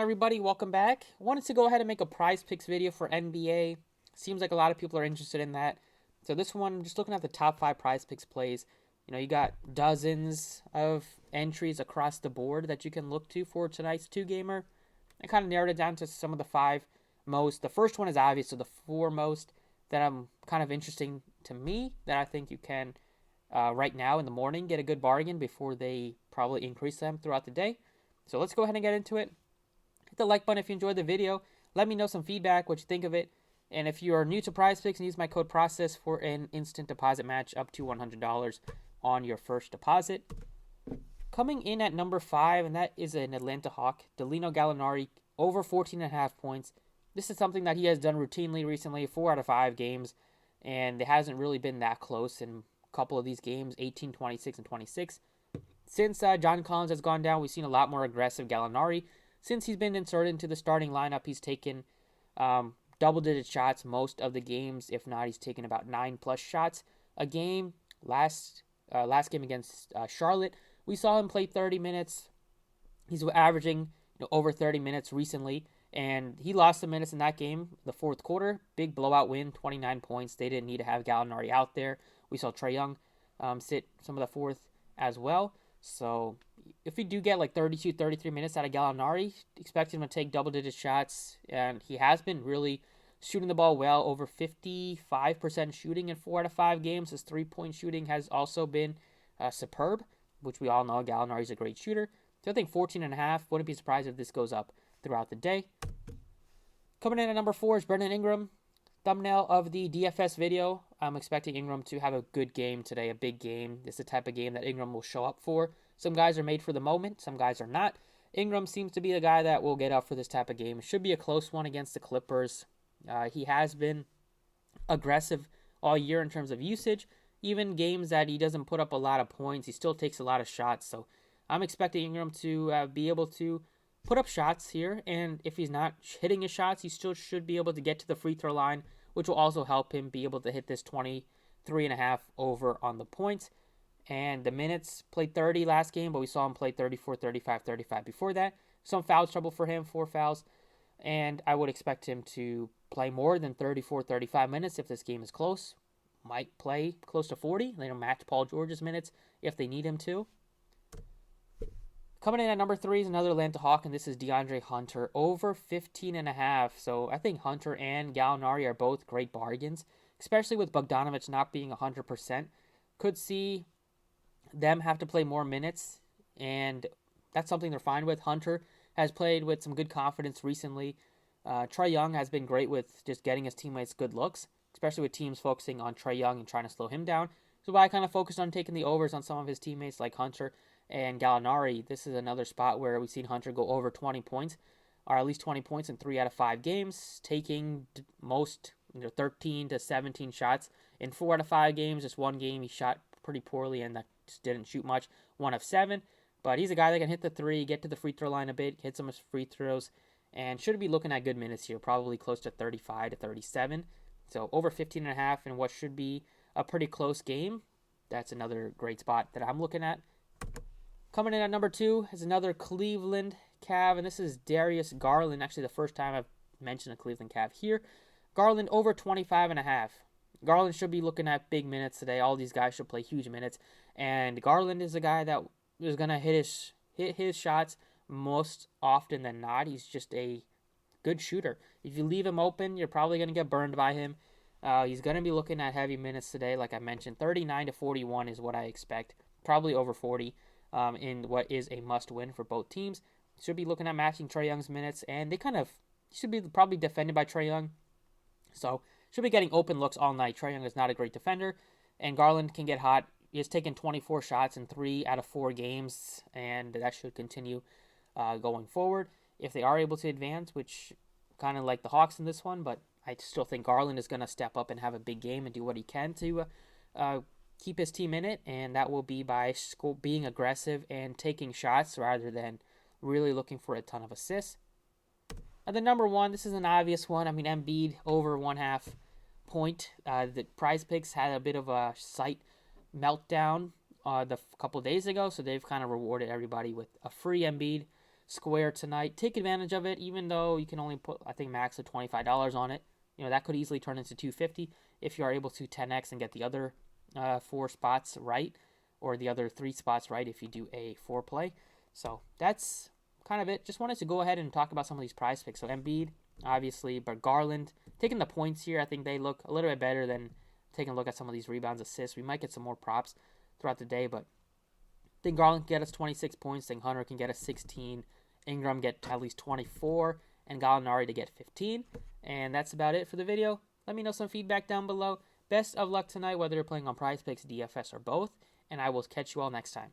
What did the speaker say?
Everybody, welcome back. Wanted to go ahead and make a prize picks video for NBA. Seems like a lot of people are interested in that. So this one, just looking at the top 5 prize picks plays, you got dozens of entries across the board that you can look to for tonight's two-gamer. I kind of narrowed it down to some of the 5 most. The first one is obvious, so the 4 most that I'm kind of interesting to me that I think you can right now in the morning get a good bargain before they probably increase them throughout the day. So let's go ahead and get into it. Hit the like button if you enjoyed the video. Let me know some feedback, what you think of it. And if you are new to Prize Picks, use my code PROCESS for an instant deposit match up to $100 on your first deposit. Coming in at number 5, and that is an Atlanta Hawk, Danilo Gallinari, over 14.5 points. This is something that he has done routinely recently, 4 out of 5 games, and it hasn't really been that close in a couple of these games, 18, 26, and 26. Since John Collins has gone down, we've seen a lot more aggressive Gallinari. Since he's been inserted into the starting lineup, he's taken double-digit shots most of the games. If not, he's taken about 9+ shots a game. Last game against Charlotte, we saw him play 30 minutes. He's averaging over 30 minutes recently, and he lost some minutes in that game, the fourth quarter. Big blowout win, 29 points. They didn't need to have Gallinari out there. We saw Trae Young sit some of the fourth as well. So if we do get like 32, 33 minutes out of Gallinari, expect him to take double-digit shots, and he has been really shooting the ball well, over 55% shooting in 4 out of 5 games. His three-point shooting has also been superb, which we all know Gallinari is a great shooter. So I think 14.5, wouldn't be surprised if this goes up throughout the day. Coming in at number 4 is Brandon Ingram. Thumbnail of the DFS video. I'm expecting Ingram to have a good game today, a big game. This is the type of game that Ingram will show up for. Some guys are made for the moment, some guys are not. Ingram seems to be the guy that will get up for this type of game. It should be a close one against the Clippers. He has been aggressive all year in terms of usage. Even games that he doesn't put up a lot of points, he still takes a lot of shots. So I'm expecting Ingram to be able to put up shots here, and if he's not hitting his shots, he still should be able to get to the free throw line, which will also help him be able to hit this 23.5 over on the points. And the minutes, played 30 last game, but we saw him play 34, 35, 35 before that. Some foul trouble for him, 4 fouls, and I would expect him to play more than 34, 35 minutes if this game is close. Might play close to 40. They don't match Paul George's minutes if they need him to. Coming in at number 3 is another Atlanta Hawk, and this is DeAndre Hunter, over 15.5. So I think Hunter and Gallinari are both great bargains, especially with Bogdanovich not being 100%. Could see them have to play more minutes, and that's something they're fine with. Hunter has played with some good confidence recently. Trae Young has been great with just getting his teammates good looks, especially with teams focusing on Trae Young and trying to slow him down. So I kind of focused on taking the overs on some of his teammates like Hunter and Gallinari. This is another spot where we've seen Hunter go over 20 points, or at least 20 points in 3 out of 5 games, taking most 13 to 17 shots in 4 out of 5 games. Just one game he shot pretty poorly and that just didn't shoot much, 1 of 7. But he's a guy that can hit the 3, get to the free throw line a bit, hit some free throws, and should be looking at good minutes here, probably close to 35 to 37. So over 15.5 in what should be a pretty close game. That's another great spot that I'm looking at. Coming in at number 2 is another Cleveland Cav, and this is Darius Garland. Actually, the first time I've mentioned a Cleveland Cav here. Garland over 25.5. Garland should be looking at big minutes today. All these guys should play huge minutes, and Garland is a guy that is gonna hit his shots most often than not. He's just a good shooter. If you leave him open, you're probably gonna get burned by him. He's gonna be looking at heavy minutes today, like I mentioned. 39 to 41 is what I expect. Probably over 40. In what is a must-win for both teams. Should be looking at matching Trae Young's minutes, and they kind of should be probably defended by Trae Young. So should be getting open looks all night. Trae Young is not a great defender, and Garland can get hot. He has taken 24 shots in 3 out of 4 games, and that should continue going forward if they are able to advance, which kind of like the Hawks in this one, but I still think Garland is going to step up and have a big game and do what he can to keep his team in it, and that will be by being aggressive and taking shots rather than really looking for a ton of assists. And then number 1, this is an obvious one. I mean, Embiid over 1/2 point. The Prize Picks had a bit of a site meltdown the couple days ago, so they've kind of rewarded everybody with a free Embiid. square tonight. Take advantage of it, even though you can only put, I think, max of $25 on it. You know, that could easily turn into 250 if you are able to 10x and get the other 4 spots right, or the other 3 spots right if you do a 4 play. So that's kind of it. Just wanted to go ahead and talk about some of these prize picks. So Embiid, obviously, but Garland, taking the points here, I think they look a little bit better than taking a look at some of these rebounds, assists. We might get some more props throughout the day, but I think Garland can get us 26 points. I think Hunter can get us 16. Ingram get at least 24, and Gallinari to get 15. And that's about it for the video. Let me know some feedback down below. Best of luck tonight, whether you're playing on Prize Picks, DFS, or both. And I will catch you all next time.